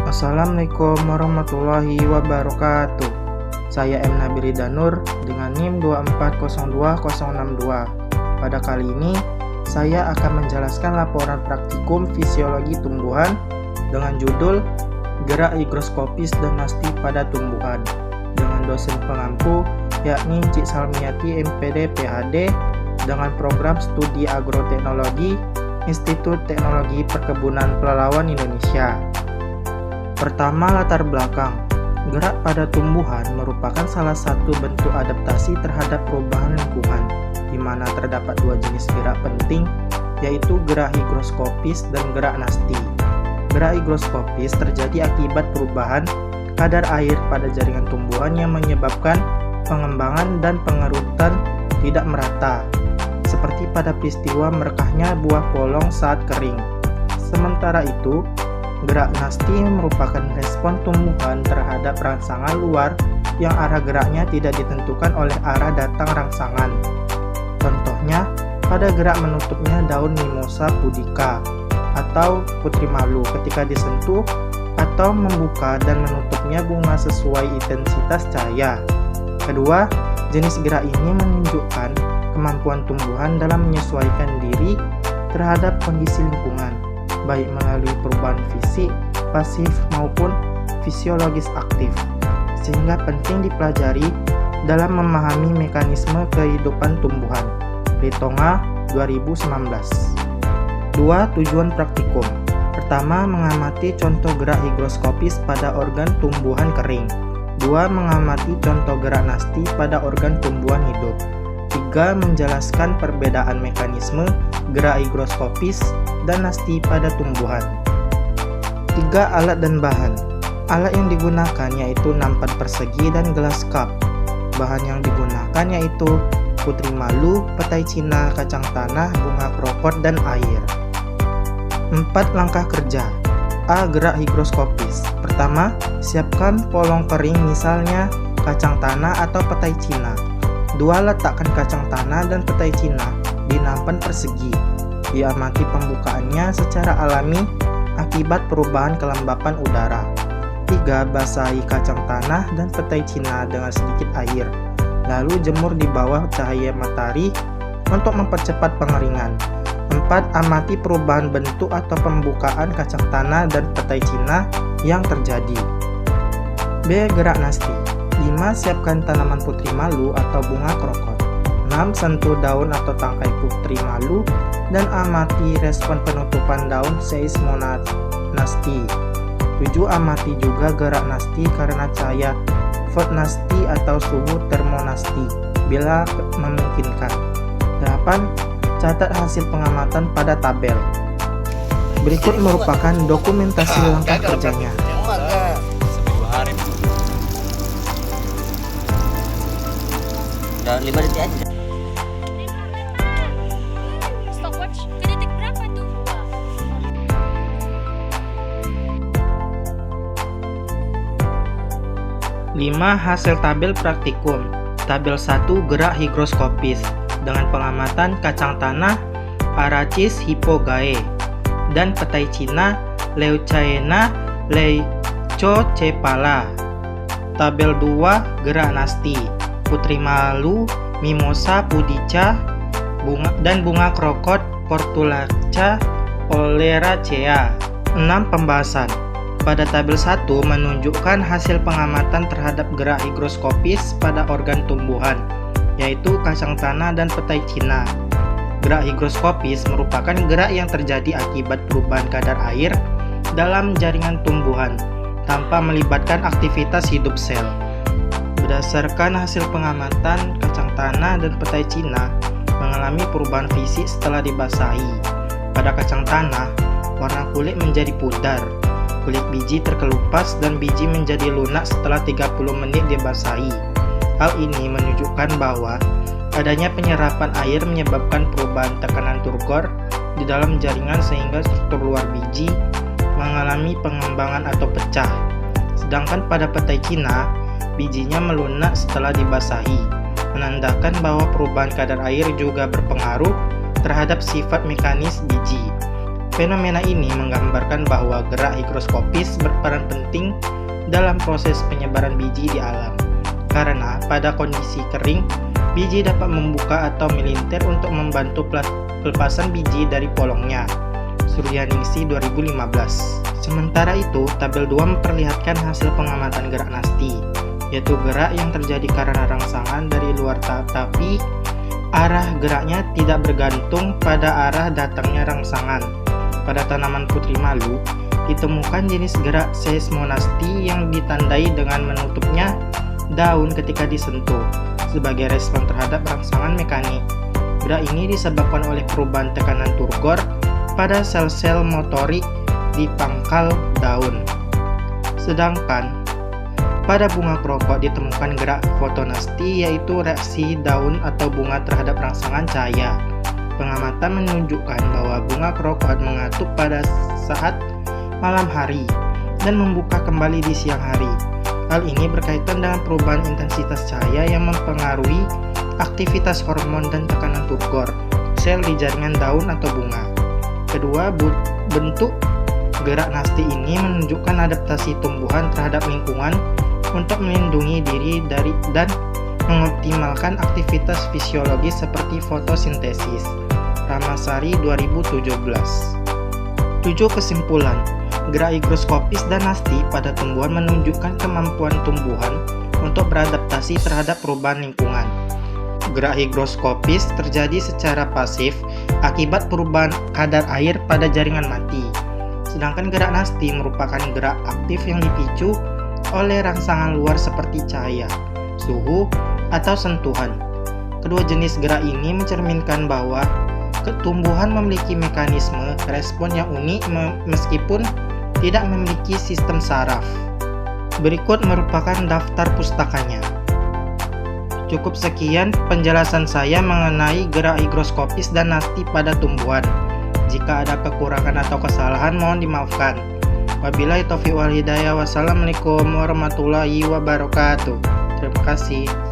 Assalamualaikum warahmatullahi wabarakatuh. Saya M. Nabil Danur dengan NIM 2402062. Pada kali ini, saya akan menjelaskan laporan praktikum fisiologi tumbuhan dengan judul Gerak Higroskopis dan Nasti pada Tumbuhan dengan dosen pengampu yakni Cik Salmiati MPD PhD dengan program studi agroteknologi Institut Teknologi Perkebunan Pelalawan Indonesia. Pertama, latar belakang. Gerak pada tumbuhan merupakan salah satu bentuk adaptasi terhadap perubahan lingkungan, di mana terdapat dua jenis gerak penting, yaitu gerak higroskopis dan gerak nasti. Gerak higroskopis terjadi akibat perubahan kadar air pada jaringan tumbuhan yang menyebabkan pengembangan dan pengerutan tidak merata, seperti pada peristiwa merekahnya buah polong saat kering. Sementara itu, gerak nasti merupakan respon tumbuhan terhadap rangsangan luar yang arah geraknya tidak ditentukan oleh arah datang rangsangan. Contohnya, pada gerak menutupnya daun Mimosa pudica atau putri malu ketika disentuh, atau membuka dan menutupnya bunga sesuai intensitas cahaya. Kedua, jenis gerak ini menunjukkan kemampuan tumbuhan dalam menyesuaikan diri terhadap kondisi lingkungan, baik melalui perubahan fisik, pasif maupun fisiologis aktif, sehingga penting dipelajari dalam memahami mekanisme kehidupan tumbuhan. Ritonga 2019. 2. Tujuan praktikum. Pertama, mengamati contoh gerak higroskopis pada organ tumbuhan kering. 2. Mengamati contoh gerak nasti pada organ tumbuhan hidup. 3. Menjelaskan perbedaan mekanisme gerak higroskopis dan nasti pada tumbuhan. 3. Alat dan bahan. Alat yang digunakan yaitu nampan persegi dan gelas cup. Bahan yang digunakan yaitu putri malu, petai cina, kacang tanah, bunga krokot, dan air. 4. Langkah kerja. A. Gerak higroskopis. Pertama, siapkan polong kering misalnya kacang tanah atau petai cina. 2. Letakkan kacang tanah dan petai cina di nampan persegi. Diamati pembukaannya secara alami akibat perubahan kelembapan udara. 3. Basahi kacang tanah dan petai cina dengan sedikit air, lalu jemur di bawah cahaya matahari untuk mempercepat pengeringan. 4. Amati perubahan bentuk atau pembukaan kacang tanah dan petai cina yang terjadi. B. Gerak nasti. 5. Siapkan tanaman putri malu atau bunga krokot. 6. Sentuh daun atau tangkai putri malu dan amati respon penutupan daun seismonat nasti. 7. Amati juga gerak nasti karena cahaya fotnasti atau suhu termonasti bila memungkinkan. 8. Catat hasil pengamatan pada tabel. Berikut merupakan dokumentasi langkah kerjanya. Udah 5 detik aja. Stopwatch ke detik berapa tuh? 5. Hasil tabel praktikum. Tabel 1 gerak higroskopis dengan pengamatan kacang tanah Arachis hypogae dan petai cina Leucaena leucocephala. Tabel 2 gerak nasti putri malu Mimosa pudica dan bunga krokot Portulaca oleracea. 6. Pembahasan. Pada tabel 1 menunjukkan hasil pengamatan terhadap gerak higroskopis pada organ tumbuhan, yaitu kacang tanah dan petai cina. Gerak higroskopis merupakan gerak yang terjadi akibat perubahan kadar air dalam jaringan tumbuhan tanpa melibatkan aktivitas hidup sel. Berdasarkan hasil pengamatan, kacang tanah dan petai cina mengalami perubahan fisik setelah dibasahi. Pada kacang tanah, warna kulit menjadi pudar, kulit biji terkelupas dan biji menjadi lunak setelah 30 menit dibasahi. Hal ini menunjukkan bahwa adanya penyerapan air menyebabkan perubahan tekanan turgor di dalam jaringan sehingga struktur luar biji mengalami pengembangan atau pecah. Sedangkan pada petai cina, bijinya melunak setelah dibasahi, menandakan bahwa perubahan kadar air juga berpengaruh terhadap sifat mekanis biji. Fenomena ini menggambarkan bahwa gerak higroskopis berperan penting dalam proses penyebaran biji di alam. Karena pada kondisi kering, biji dapat membuka atau melintir untuk membantu pelepasan biji dari polongnya. Suryaningsih 2015. Sementara itu, tabel 2 memperlihatkan hasil pengamatan gerak nasti, yaitu gerak yang terjadi karena rangsangan dari luar tapi arah geraknya tidak bergantung pada arah datangnya rangsangan. Pada tanaman putri malu, ditemukan jenis gerak seismonasti yang ditandai dengan menutupnya daun ketika disentuh sebagai respon terhadap rangsangan mekanik. Gerak ini disebabkan oleh perubahan tekanan turgor pada sel-sel motorik di pangkal daun. Sedangkan pada bunga krokot ditemukan gerak fotonasti, yaitu reaksi daun atau bunga terhadap rangsangan cahaya. Pengamatan menunjukkan bahwa bunga krokot mengatup pada saat malam hari dan membuka kembali di siang hari. Hal ini berkaitan dengan perubahan intensitas cahaya yang mempengaruhi aktivitas hormon dan tekanan turgor sel di jaringan daun atau bunga. Kedua, bentuk gerak nasti ini menunjukkan adaptasi tumbuhan terhadap lingkungan untuk melindungi diri dari dan mengoptimalkan aktivitas fisiologis seperti fotosintesis. Ramasari 2017. 7. Kesimpulan. Gerak higroskopis dan nasti pada tumbuhan menunjukkan kemampuan tumbuhan untuk beradaptasi terhadap perubahan lingkungan. Gerak higroskopis terjadi secara pasif akibat perubahan kadar air pada jaringan mati. Sedangkan gerak nasti merupakan gerak aktif yang dipicu oleh rangsangan luar seperti cahaya, suhu, atau sentuhan. Kedua jenis gerak ini mencerminkan bahwa tumbuhan memiliki mekanisme respon yang unik meskipun tidak memiliki sistem saraf. Berikut merupakan daftar pustakanya. Cukup sekian penjelasan saya mengenai gerak higroskopis dan nasti pada tumbuhan. Jika ada kekurangan atau kesalahan mohon dimaafkan. Wabillahi taufiq wal hidayah. Wassalamualaikum warahmatullahi wabarakatuh. Terima kasih.